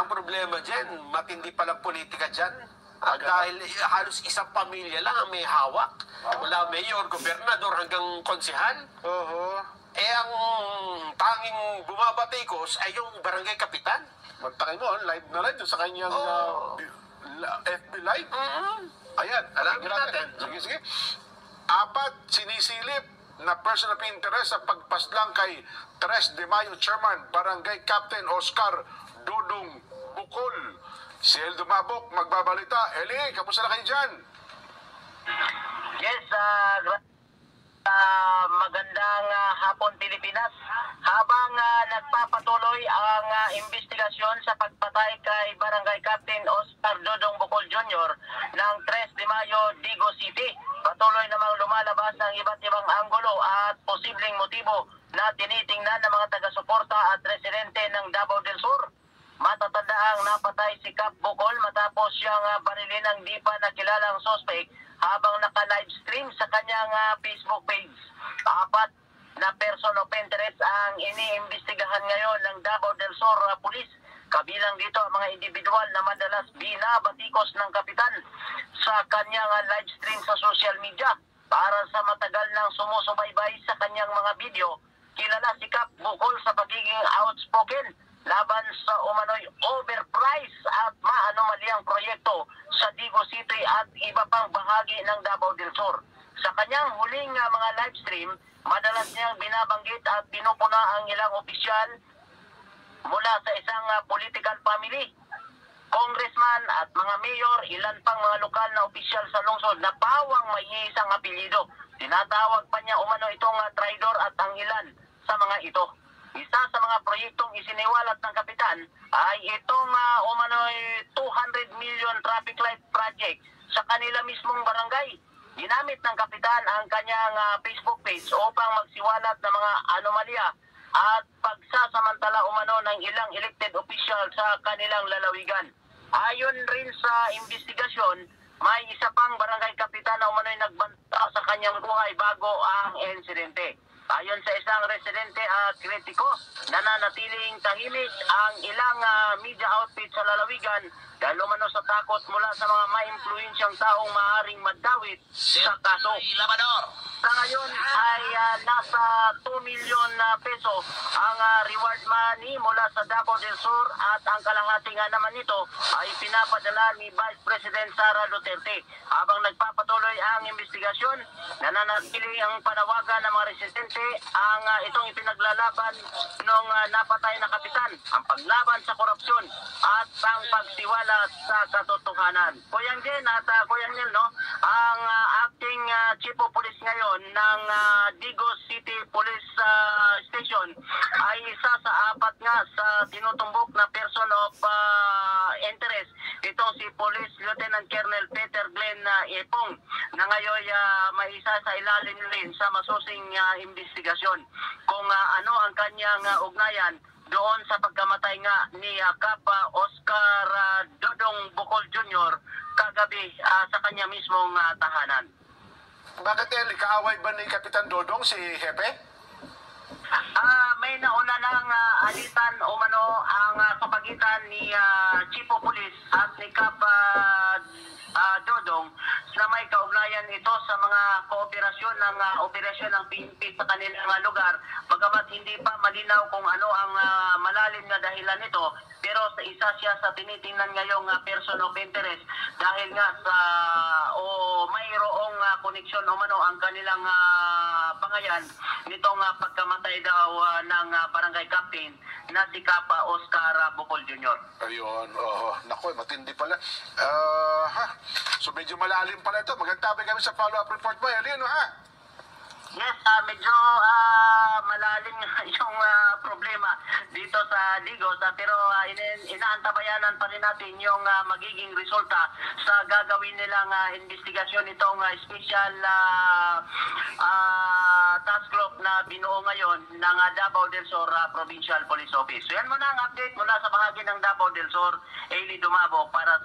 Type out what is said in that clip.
ang problema dyan, matindi palang politika dyan. Dahil halos isang pamilya lang ang may hawak. Mula mayor, gobernador hanggang konsehal. Ang tanging bumabatikos ay yung barangay kapitan. Magtakin mo, live na live sa kanyang FB Live. Ayan, Alamin natin. Sige. 4 sinisilip na person of interest sa pagpaslang kay Tres de Mayo Chairman, Barangay Captain Oscar Dodong Bukol. Si El Dumabok magbabalita. Eli, kamusta na kayo dyan? Yes, magandang hapon Pilipinas. Habang nagpapatuloy ang investigasyon sa pagpatay kay Barangay Captain Oscar Dodong Bukol Jr. ng 3 de Mayo, Digo City, patuloy namang lumalabas ang iba't ibang anggulo at posibleng motibo na tinitingnan ng mga taga-suporta at residente ng Davao del Sur. Matatandaang napatay si Cap Bukol matapos siyang barilin ng di pa nakilalang suspect habang naka-livestream sa kanyang Facebook page. 4 na person of interest ang iniimbestigahan ngayon ng Davao del Sur Police. Kabilang dito ang mga individual na madalas binabatikos ng kapitan sa kanyang livestream sa social media. Para sa matagal nang sumusubaybay sa kanyang mga video, kilala si Cap Bukol sa pagiging outspoken laban sa umano'y overpriced at maanomaliang proyekto sa Digo City at iba pang bahagi ng Davao del Sur. Sa kanyang huling mga livestream, madalas niyang binabanggit at pinupuna ang ilang opisyal mula sa isang political family, congressman at mga mayor, ilan pang mga lokal na opisyal sa lungsod na pawang may isang apelyido. Tinatawag pa niya umano itong traidor at ang ilan sa mga ito. Isa sa mga proyektong isiniwalat ng kapitan ay itong umano'y 200 million traffic light project sa kanila mismong barangay. Ginamit ng kapitan ang kanyang Facebook page upang magsiwalat ng mga anomalya at pagsasamantala umano ng ilang elected official sa kanilang lalawigan. Ayon rin sa investigasyon, may isa pang barangay kapitan na umano'y nagbanta sa kanyang buhay bago ang insidente. Ayon sa isang residente kritiko, nananatiling tahimik ang ilang media outfit sa lalawigan dahil umano sa takot mula sa mga ma-impluensyang taong maaaring madawit sa kaso. Sa ngayon ay nasa 2 milyon peso ang reward money mula sa Davao del Sur at ang kalahati nga naman nito ay pinapadala ni Vice President Sara Duterte. Habang nagpapatuloy ang investigasyon, nananatili ang panawagan ng mga residente ang itong ipinaglalaban ng napatay na kapitan, ang paglaban sa korupsyon at ang pagtiwala sa katotohanan. Kuyang Jen at Kuyang Nel, no? Ang acting chief of police ngayon ng Digo City Police Station ay isa sa 4 nga sa tinutumbok na person of interest. Itong si Police Lieutenant Colonel Peter Glenn Epong na ngayon may isa sa ilalim rin sa masusing investigasyon kung ano ang kanyang ugnayan doon sa pagkamatay nga ni Cap Oscar Dodong Bukol Jr. kagabi sa kanya mismong tahanan. Bakit Eli, kaaway ba ni Kapitan Dodong si Hepe? May nauna ng alitan umano ang sa pagitan ni Chief of Police at ni Cap Dodong na may kaugnayan ito sa mga kooperasyon ng operasyon ng PNP sa kanilang lugar. Bagamat hindi pa malinaw kung ano ang malalim na dahilan nito, pero sa isa siya sa tinitingnan ngayong person of interest dahil nga sa mayroong koneksyon umano ang kanilang pangayan nitong pagkamatay daw ng barangay captain na si Cap Oscar Bukol Jr. Ayun, naku, matindi pala. So medyo malalim pala ito. Magagtabi kami sa follow-up report mo, Eli, no, ha? Yes, medyo malalim yung problema dito sa Digos, pero inaantabayanan pa rin natin yung magiging resulta sa gagawin nilang investigasyon itong special task group na binuo ngayon ng Davao del Sur Provincial Police Office. So yan muna ang update mula sa bahagi ng Davao del Sur, Eli Dumabok para